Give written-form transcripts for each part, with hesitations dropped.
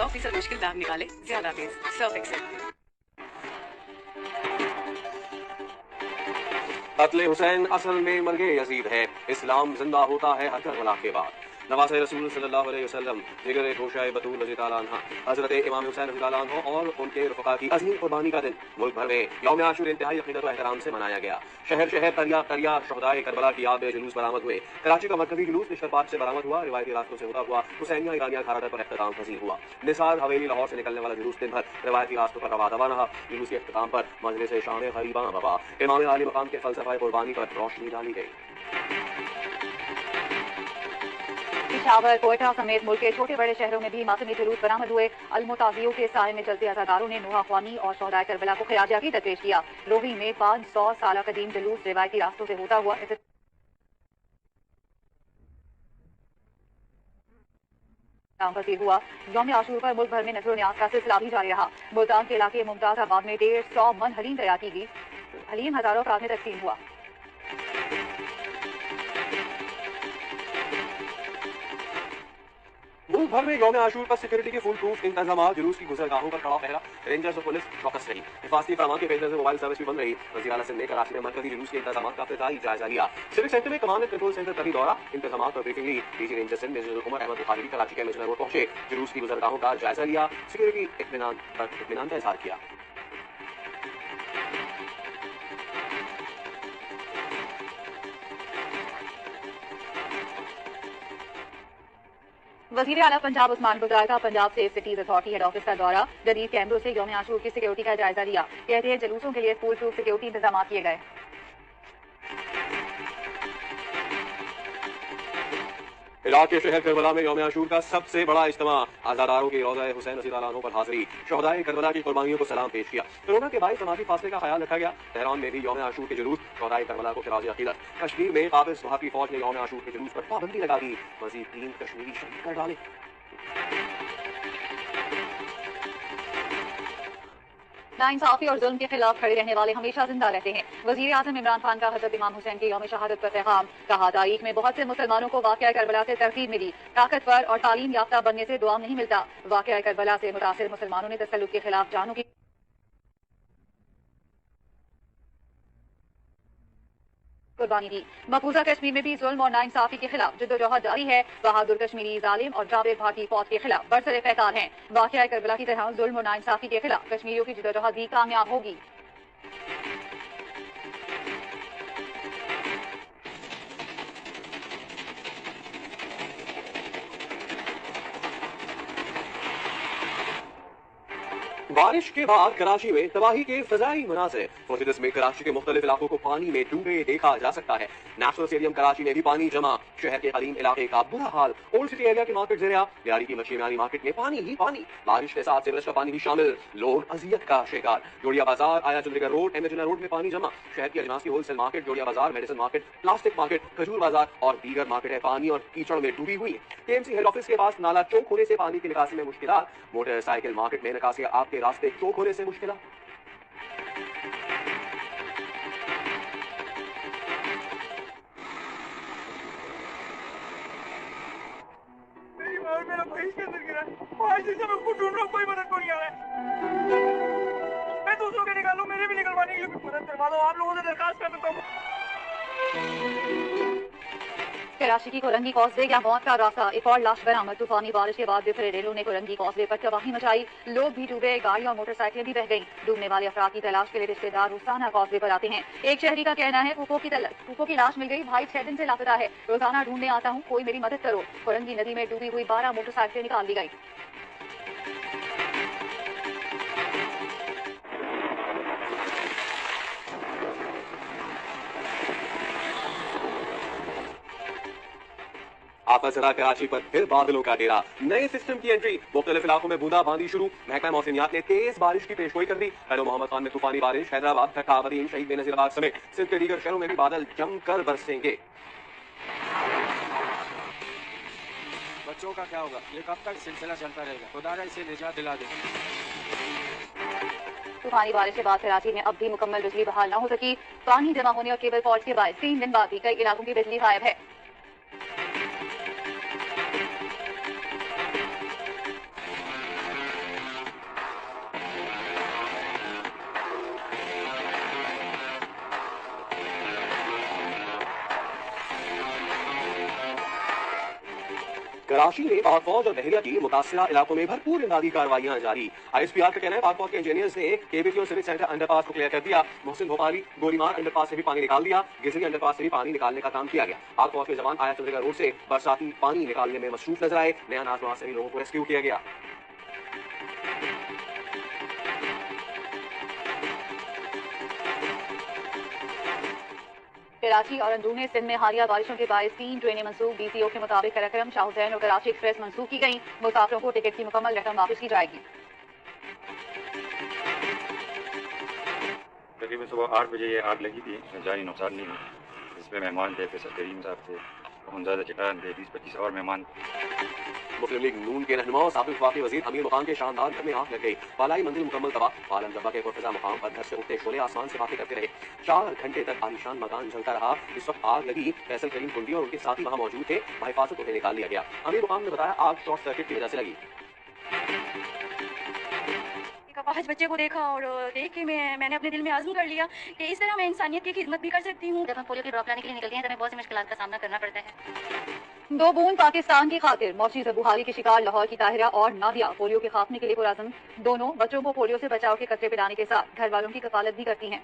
100% मुश्किल दाग निकाले, ज्यादा तेज सर्फ एक्सेल। कत्ले हुसैन असल में मरगे यजीद है, इस्लाम जिंदा होता है हर करबला के बाद। नवाज़ रसूल सल्लल्लाहु अलैहि वसल्लम जिगर गोशाए बतूल रज़ी अल्लाह अन्हा हज़रत इमाम हुसैन रज़ी अल्लाह अन्हु और उनके रफ़क़ा की अज़ीम कुर्बानी का दिन मुल्क भर में यौम आशूर इंतहाई अक़ीदत व एहतराम से मनाया गया। शहर शहर करिया करिया शुहदाए करबला की याद में जुलूस बरामद हुए। कराची का मरकज़ी जुलूस निश्तर पार्क से बरामद हुआ। रिवायती रास्तों से होता हुआ हुसैनिया ईरानिया खाराडर पर इख्तिताम पज़ीर हुआ। निसार हवेली लाहौर से निकलने वाला जुलूस दिन भर रिवायती रास्तों पर रवा दवा रहा। जुलूस के इख्तिताम पर मजलिस शाम ग़रीबां बवा इमाम आली मकाम के फ़लसफ़ा कुर्बानी पर रोशनी डाली गई। पेशावर, कोयटा समेत मुल्क के छोटे बड़े शहरों में भी मासूमी जुलूस बरामद हुए। अलमुतावियों के साए में चलते अज़ादारों ने नूहा ख्वानी और शोहदाए करबला को खिराज अक़ीदत पेश किया। रोही में 500 साल कदीम जुलूस रिवायती रास्तों से होता हुआ हुआ। यौम आशूर पर मुल्क भर में नजर न्याज का सिलसिला भी जारी रहा। मुल्तान के इलाके मुमताज़ाबाद में 150 मन हलीम तैयार की गई। हलीम हजारों अफराद में तकसीम हुआ। मुल्क भर में यौम आशूर पर सिक्योरिटी के फुल प्रूफ इंतजाम। जुलूस की गुजरगाहों पर कड़ा पहरा, रेंजर्स और पुलिस चौकस रही। हिफाजती इक़दाम के पेश नज़र मोबाइल सर्विस भी बंद रही। वज़ीर आला सिंध ने कराची में मरकजी जुलूस के इंतजाम का इब्तिदाई जायजा लिया। सिविक सेंटर में कमांड एंड कंट्रोल सेंटर का भी दौरा, इंतजाम पर ब्रीफिंग ली। DG ranger Sindh major Umar Ahmed Bukhari भी कराची के मिशनर रोड पहुंचे। जुलूस की गुजरगाहों का जायजा लिया। सिक्योरिटी इत्मीनान का इज़हार किया। वज़ीर आला पंजाब उस्मान बुज़दार का Punjab safe cities authority head office का दौरा। जदीद कैमरों से यौम आशूर की सिक्योरिटी का जायजा लिया। कहते हैं जुलूसों के लिए फुल प्रूफ सिक्योरिटी इंतजाम किए गए। इराक के शहर करबला में यौम आशूर का सबसे बड़ा इज्तिमा। अज़ादारों की रौज़ा हुसैन रज़ी अल्लाह अन्हु पर हाज़िरी, शुहदाए करबला की कुर्बानियों को सलाम पेश किया। कोरोना के बायस समाजी फासले का ख्याल रखा गया। तेहरान में भी यौम आशूर के जुलूस, शुहदाए करबला को खिराज अक़ीदत। कश्मीर में काबिज़ भारतीय फौज ने यौम आशूर के जुलूस पर पाबंदी लगा दी। मज़ीद 3 कश्मीरी शहीद कर डाले। नाइंसाफी और जुल्म के खिलाफ खड़े रहने वाले हमेशा जिंदा रहते हैं। वज़ीर आज़म इमरान खान का हज़रत इमाम हुसैन के यौम शहादत पर पैगाम। कहा, तारीख में बहुत से मुसलमानों को वाक़या करबला से तरकीब मिली। ताकतवर और तालीम याफ्ता बनने से दुआ नहीं मिलता। वाक़या करबला से मुतासिर मुसलमानों ने तसल्लुत के खिलाफ जानों की कुर्बानी दी। मकबूजा कश्मीर में भी जुल्म और नाइंसाफी के खिलाफ जद्दोजहद जारी है। बहादुर कश्मीरी जालिम और जावेद भारतीय फौज के खिलाफ बरसरे क़ैताल हैं। वाक़या करबला की तरह जुल्म और नाइंसाफी के खिलाफ कश्मीरियों की जद्दोजहद भी कामयाब होगी। बारिश के बाद कराची में तबाही के फजाई मनाज़िर। फोर्टिस में कराची के मुख्तलिफ इलाकों को पानी में डूबे देखा जा सकता है। नेशनल स्टेडियम कराची में भी पानी जमा। शहर के कदीम इलाके का बुरा हाल। ओल्ड सिटी एरिया के मार्केट ज़रिया यारी की मछली मियानी मार्केट में पानी ही पानी। बारिश के साथ सीवरेज का पानी भी शामिल। लोग अजियत का शिकार। जोड़िया बाजार, आया चंद्रीगढ़ रोड, एमएचएनआर रोड में पानी जमा। शहर की अजनास की होलसेल मार्केट, जोड़िया बाजार, मेडिसिन मार्केट, प्लास्टिक मार्केट, खजूर बाजार और दीगर मार्केट है पानी और कीचड़ में डूबी हुई। केएमसी हेड ऑफिस के पास नाला चौक होने से पानी की निकासी में मुश्किलात। मोटरसाइकिल मार्केट में निकासी आपके रास्ते चौक होने से मुश्किल। मेरा भाई इसके अंदर गिरा है। आज से मैं उसको ढूंढ रहा हूँ, कोई मदद को नहीं आ रहा है। मैं दूसरों के निकालूं, मेरे भी निकलवाने के लिए कुछ मदद करवा दो। आप लोगों से दरखास्त कर देता हूँ। कराची की कोरंगी कॉजवे या मौत का रास्ता, एक और लाश बरामद। तूफानी बारिश के बाद बिखरे रेलों ने कोरंगी कॉजवे पर तबाही मचाई। लोग भी डूबे, गाड़ी और मोटरसाइकिलें भी बह गईं। डूबने वाले अफराद की तलाश के लिए रिश्तेदार रोजाना कॉजवे पर आते हैं। एक शहरी का कहना है, फूफो की लाश मिल गई, भाई 6 दिन से लापता है, रोजाना ढूंढने आता हूँ, कोई मेरी मदद करो। कोरंगी नदी में डूबी हुई 12 मोटरसाइकिलें निकाल दी गई। आपका जरा कराची पर फिर बादलों का डेरा। नए सिस्टम की एंट्री। मुख्तलिफ इलाकों में बूंदाबांदी शुरू। महकमा मौसमियात ने तेज बारिश की पेशगोई कर दी। हेलो मोहम्मद खान में तूफानी बारिश। हैदराबाद, ठट्ठा, बदीन, शहीद बेनजीराबाद समेत सिंध के दीगर शहरों में भी बादल जमकर बरसेंगे। बच्चों का क्या होगा? ये कब तक सिलसिला चलता रहेगा? खुदा इसे निजात दिला दे। तूफानी बारिश के बाद कराची में अब भी मुकम्मल बिजली बहाल न हो सकी। पानी जमा होने और केबल फॉल्ट के बाद 3 दिन बाद भी कई इलाकों की बिजली गायब है। कराची में पाक फौज और बहरिया की मुतासिरा इलाकों में भरपूर इमदादी कार्रवाइयां जारी। ISPR का कहना है पाक फौज के इंजीनियर्स ने KBT और सिविक सेंटर अंडरपास को क्लियर कर दिया। मोहसिन भोपाली गोलीमार अंडरपास से भी पानी निकाल दिया। गिजरी अंडरपास से भी पानी निकालने का काम किया गया। पाक फौज के जवान आया चंद्रिका रोड से बरसाती पानी निकालने में मसरूफ नजर आए। नया नाजमा से भी लोगों को रेस्क्यू किया गया। कराची और अंदरूनी सिंध में हालिया बारिशों के बायस 3 ट्रेनें मंसूख। BCO के मुताबिक कराक्रम, शाह हुसैन और कराची एक्सप्रेस मंसूख की गई। मुसाफिरों को टिकट की मुकम्मल रकम वापस की जाएगी। तकरीबन सुबह 8 बजे ये आग लगी थी। जानी नुकसान नहीं हुआ। इसमें मेहमान थे, फैसल करीम साहब थे, बहुत ज़्यादा चटान थे, 20-25 और मेहमान। मुस्लिम लीग नून के रहनुमा और साबिक वफाकी वजीर अमीर मुकाम के शानदार घर में आग लग गई। बालाई मंजिल मुकम्मल तबाह। आलम जब्बा के पुरफिजा मुकाम पर घर से उठते शोले आसमान से बातें करते रहे। 4 घंटे तक आलीशान मकान जलता रहा। इस वक्त आग लगी। फैसल करीम कुंडी और उनके साथी वहां मौजूद थे। हिफाजत उन्हें निकाल लिया गया। अमीर मुकाम ने बताया आग शॉर्ट सर्किट की वजह से लगी। 5 बच्चे को देखा और देख के मैंने अपने दिल में आज़म कर लिया कि इस तरह मैं इंसानियत की खिदमत भी कर सकती हूँ। जब हम पोलियो की ड्रॉप लाने के लिए निकलते हैं तो हमें बहुत सी मुश्किलात का सामना करना पड़ता है। 2 बूंद पाकिस्तान की खातिर मौसी बुहारी की शिकार लाहौर की ताहिरा और नादिया पोलियो के खात्मे के लिए पुरअज़्म। दोनों बच्चों को पोलियो से बचाव के कतरे पिलाने के साथ घर वालों की कफालत भी करती हैं।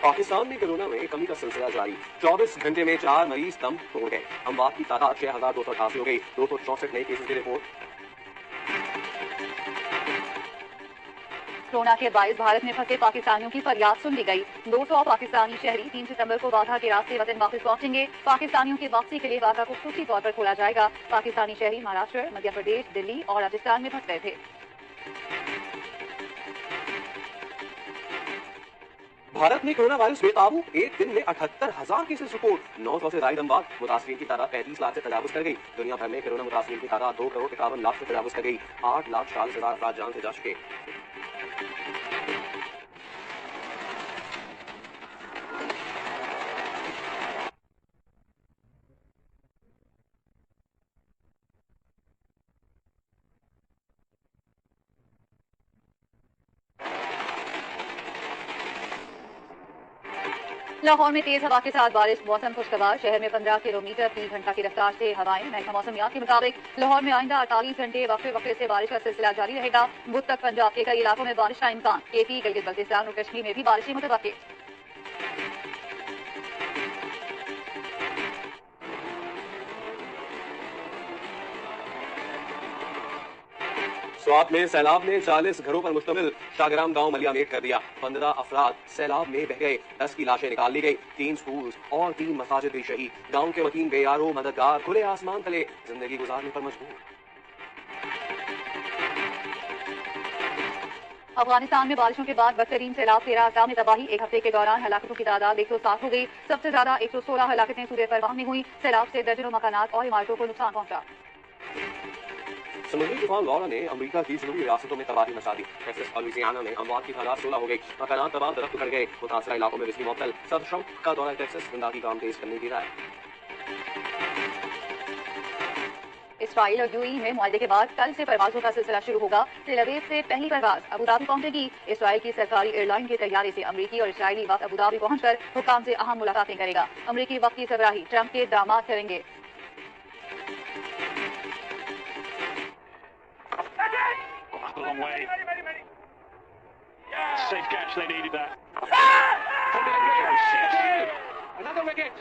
पाकिस्तान में कोरोना में कमी का सिलसिला जारी। 24 घंटे में 4 मरीज दम तोड़ गए। अमवात की तादाद 6288 हो गई। 264 नए केसेस की रिपोर्ट। कोरोना के बायस भारत में फंसे पाकिस्तानियों की फरियाद सुन ली गई। 200 पाकिस्तानी शहरी 3 सितंबर को वाघा के रास्ते वतन वापस पहुंचेंगे। पाकिस्तानियों की वापसी के लिए वाघा को खुसूसी तौर पर खोला जाएगा। पाकिस्तानी शहरी महाराष्ट्र, मध्य प्रदेश, दिल्ली और राजस्थान में फंस गए थे। भारत में कोरोना वायरस बेकाबू। एक दिन में 78,000 केसेस रिपोर्ट। 900 से ज्यादा अमवात। मुतासरीन की तादाद 35 लाख से तजावुज कर गई। दुनिया भर में कोरोना मुतासरीन की तादाद 2 करोड़ 51 लाख से तजावुज कर गई। 8,40,000 अफराद जान से जा चुके। लाहौर में तेज हवा के साथ बारिश। मौसम खुशगवार। शहर में 15 किलोमीटर फी घंटा की रफ्तार से हवाएं। महकमा मौसमियात के मुताबिक लाहौर में आइंदा 48 घंटे वक्फे वक्फे से बारिश का सिलसिला जारी रहेगा। बुध तक पंजाब के कई इलाकों में बारिश का इम्कान। KP, गिलगित बल्तिस्तान और कश्मीर में भी बारिशें मुतवक्किल। स्वात में सैलाब ने 40 घरों पर मुश्तमिल शाहग्राम गांव मलियामेट कर दिया। 15 अफराद सैलाब में बह गए। 10 की लाशें निकाल ली गई। 3 स्कूल और 3 मसाजिद भी शहीद। गांव के वकील बेयारो मददगार खुले आसमान तले जिंदगी गुजारने पर मजबूर। अफगानिस्तान में बारिशों के बाद बदतरीन सैलाब 13 अक़ाम में तबाही। एक हफ्ते के दौरान हलाकतों की तादाद 107 हो गई। सबसे ज्यादा 116 हलाकतें सूबे परवाह में हुई। सैलाब से दर्जनों मकानात और इमारतों को नुकसान पहुंचा। समुद्री तूफान लॉरा ने अमेरिका की जनूबी रियासतों में तबाही मचा दी। टेक्सास और लुइसियाना में अमवात की तादाद 16 हो गई। मकानात तबाह, दरख्त उखड़ गए। मुतासरा इलाकों में बिजली मुअत्तल। सदर ट्रंप का दौरा टेक्सास इमदादी काम तेज करने की राय। इसराइल और UAE में मुआहदे के बाद कल से परवाजों का सिलसिला शुरू होगा। तेल अवीव से पहली परवाज अबू धाबी पहुंचेगी। इसराइल की सरकारी एयरलाइन के तैयारे से अमरीकी और इसराइली वक्त अबू धाबी पहुंचकर हुकाम से अहम मुलाकातें करेगा। अमरीकी वक्त की सरबराही ट्रंप के दामाद करेंगे। Safe catch, they needed that. Another wicket.